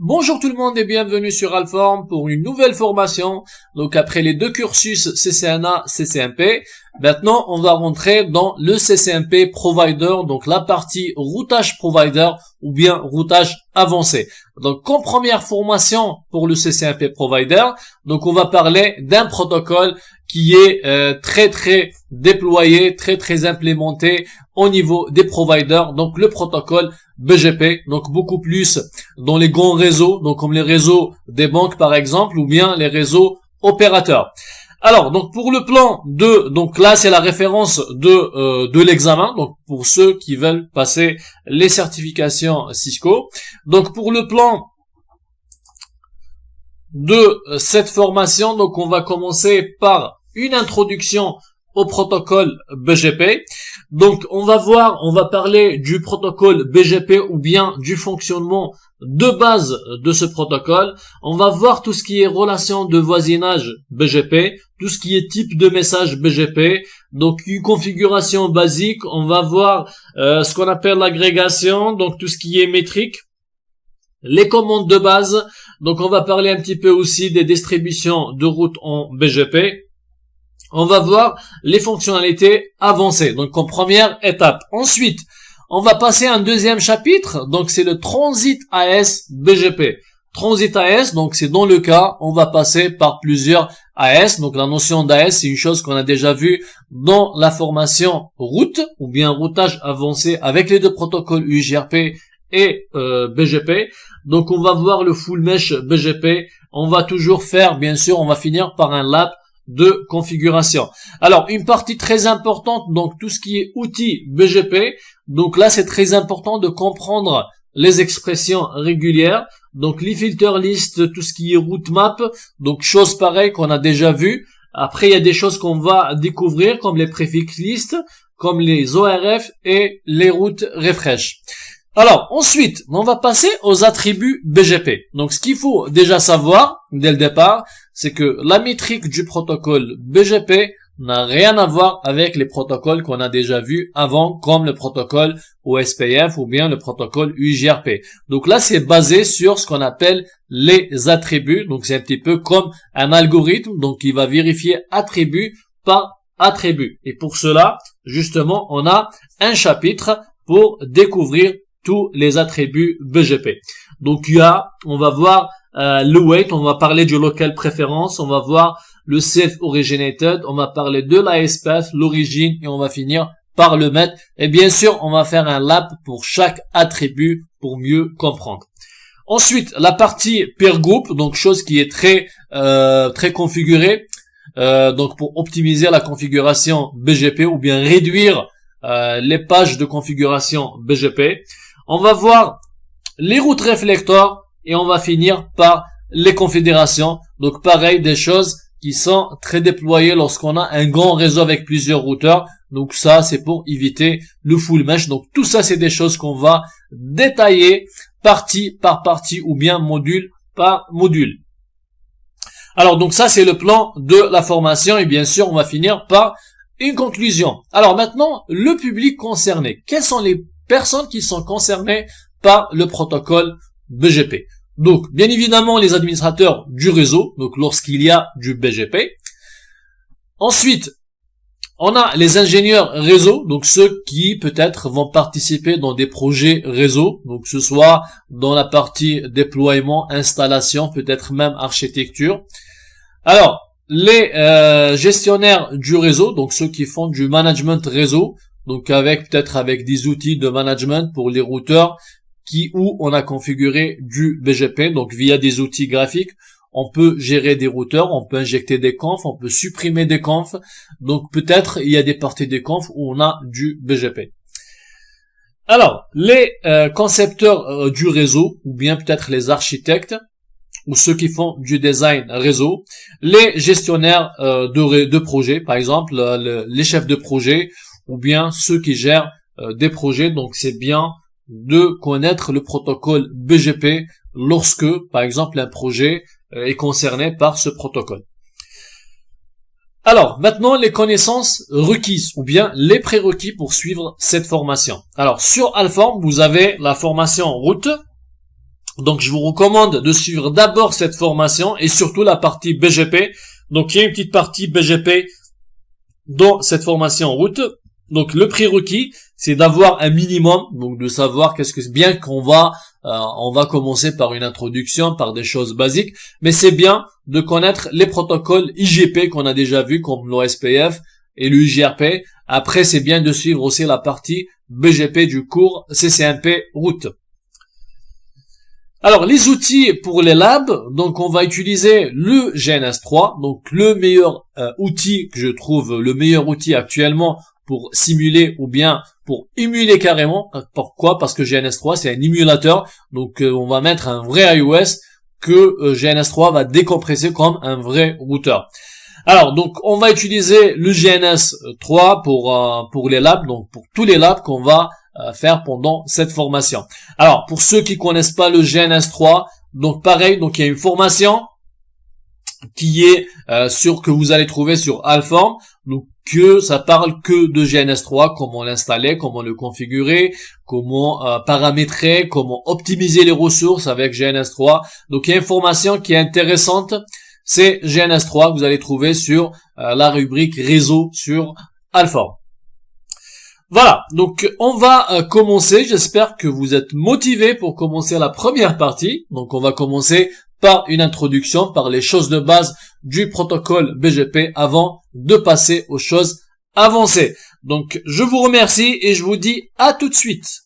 Bonjour tout le monde et bienvenue sur Alform pour une nouvelle formation. Donc après les deux cursus CCNA, CCNP, maintenant on va rentrer dans le CCNP Provider, donc la partie routage Provider ou bien routage avancé. Donc comme première formation pour le CCNP Provider, donc on va parler d'un protocole qui est très déployé, très implémenté au niveau des providers, donc le protocole BGP, donc beaucoup plus dans les grands réseaux, donc comme les réseaux des banques par exemple, ou bien les réseaux opérateurs. Alors, donc pour le plan donc là c'est la référence de l'examen, donc pour ceux qui veulent passer les certifications Cisco. Donc pour le plan de cette formation, donc on va commencer par une introduction au protocole BGP. Donc on va parler du protocole BGP ou bien du fonctionnement de base de ce protocole. On va voir tout ce qui est relation de voisinage BGP, tout ce qui est type de message BGP, donc une configuration basique. On va voir ce qu'on appelle l'agrégation, donc tout ce qui est métrique, les commandes de base. Donc on va parler un petit peu aussi des distributions de routes en BGP. On va voir les fonctionnalités avancées, donc en première étape. Ensuite, on va passer à un deuxième chapitre, donc c'est le Transit AS BGP. Transit AS, donc c'est dans le cas, on va passer par plusieurs AS, donc la notion d'AS, c'est une chose qu'on a déjà vue dans la formation route, ou bien routage avancé avec les deux protocoles UJRP et BGP. Donc on va voir le full mesh BGP, on va toujours faire, bien sûr, on va finir par un lap de configuration. Alors, une partie très importante, donc tout ce qui est outils BGP, donc là c'est très important de comprendre les expressions régulières, donc les filter list, tout ce qui est route map, donc chose pareille qu'on a déjà vu. Après il y a des choses qu'on va découvrir comme les préfixes list, comme les ORF et les routes refresh. Alors, ensuite, on va passer aux attributs BGP. Donc, ce qu'il faut déjà savoir, dès le départ, c'est que la métrique du protocole BGP n'a rien à voir avec les protocoles qu'on a déjà vus avant, comme le protocole OSPF ou bien le protocole UJRP. Donc là, c'est basé sur ce qu'on appelle les attributs. Donc, c'est un petit peu comme un algorithme, donc il va vérifier attribut par attribut. Et pour cela, justement, on a un chapitre pour découvrir tous les attributs BGP. Donc on va voir le weight, on va parler du local préférence, on va voir le self originated, on va parler de l'ASPath, l'origine, et on va finir par le met. Et bien sûr, on va faire un lap pour chaque attribut pour mieux comprendre. Ensuite, la partie peer group, donc chose qui est très configurée, donc pour optimiser la configuration BGP ou bien réduire les pages de configuration BGP. On va voir les routes réflecteurs et on va finir par les confédérations. Donc pareil, des choses qui sont très déployées lorsqu'on a un grand réseau avec plusieurs routeurs. Donc ça, c'est pour éviter le full mesh. Donc tout ça, c'est des choses qu'on va détailler partie par partie ou bien module par module. Alors donc ça, c'est le plan de la formation et bien sûr, on va finir par une conclusion. Alors maintenant, le public concerné. Quelles sont les personnes qui sont concernées par le protocole BGP? Donc, bien évidemment, les administrateurs du réseau, donc lorsqu'il y a du BGP. Ensuite, on a les ingénieurs réseau, donc ceux qui peut-être vont participer dans des projets réseau, donc que ce soit dans la partie déploiement, installation, peut-être même architecture. Alors, les gestionnaires du réseau, donc ceux qui font du management réseau, donc peut-être avec des outils de management pour les routeurs où on a configuré du BGP, donc via des outils graphiques, on peut gérer des routeurs, on peut injecter des confs, on peut supprimer des confs, donc peut-être il y a des parties des confs où on a du BGP. Alors, les concepteurs du réseau, ou bien peut-être les architectes, ou ceux qui font du design réseau, les gestionnaires de projet, par exemple les chefs de projet, ou bien ceux qui gèrent des projets. Donc c'est bien de connaître le protocole BGP lorsque, par exemple, un projet est concerné par ce protocole. Alors, maintenant, les connaissances requises, ou bien les prérequis pour suivre cette formation. Alors, sur Alform, vous avez la formation route, Donc je vous recommande de suivre d'abord cette formation et surtout la partie BGP. Donc il y a une petite partie BGP dans cette formation en route. Donc le prérequis, c'est d'avoir un minimum, donc de savoir qu'est-ce que c'est bien qu'on va on va commencer par une introduction, par des choses basiques, mais c'est bien de connaître les protocoles IGP qu'on a déjà vus comme l'OSPF et l'UGRP. Après, c'est bien de suivre aussi la partie BGP du cours CCNP route. Alors, les outils pour les labs, donc on va utiliser le GNS3, donc le meilleur outil que je trouve, le meilleur outil actuellement pour simuler ou bien pour émuler carrément. Pourquoi? Parce que GNS3 c'est un émulateur, donc on va mettre un vrai iOS que GNS3 va décompresser comme un vrai routeur. Alors donc on va utiliser le GNS3 pour les labs, donc pour tous les labs qu'on va faire pendant cette formation. Alors pour ceux qui connaissent pas le GNS3, donc pareil, donc il y a une formation qui est que vous allez trouver sur Alform, donc que ça parle que de GNS3, comment l'installer, comment le configurer, comment paramétrer, comment optimiser les ressources avec GNS3. Donc il y a une formation qui est intéressante, c'est GNS3 que vous allez trouver sur la rubrique réseau sur Alform. Voilà, donc on va commencer, j'espère que vous êtes motivés pour commencer la première partie. Donc on va commencer par une introduction, par les choses de base du protocole BGP avant de passer aux choses avancées. Donc je vous remercie et je vous dis à tout de suite.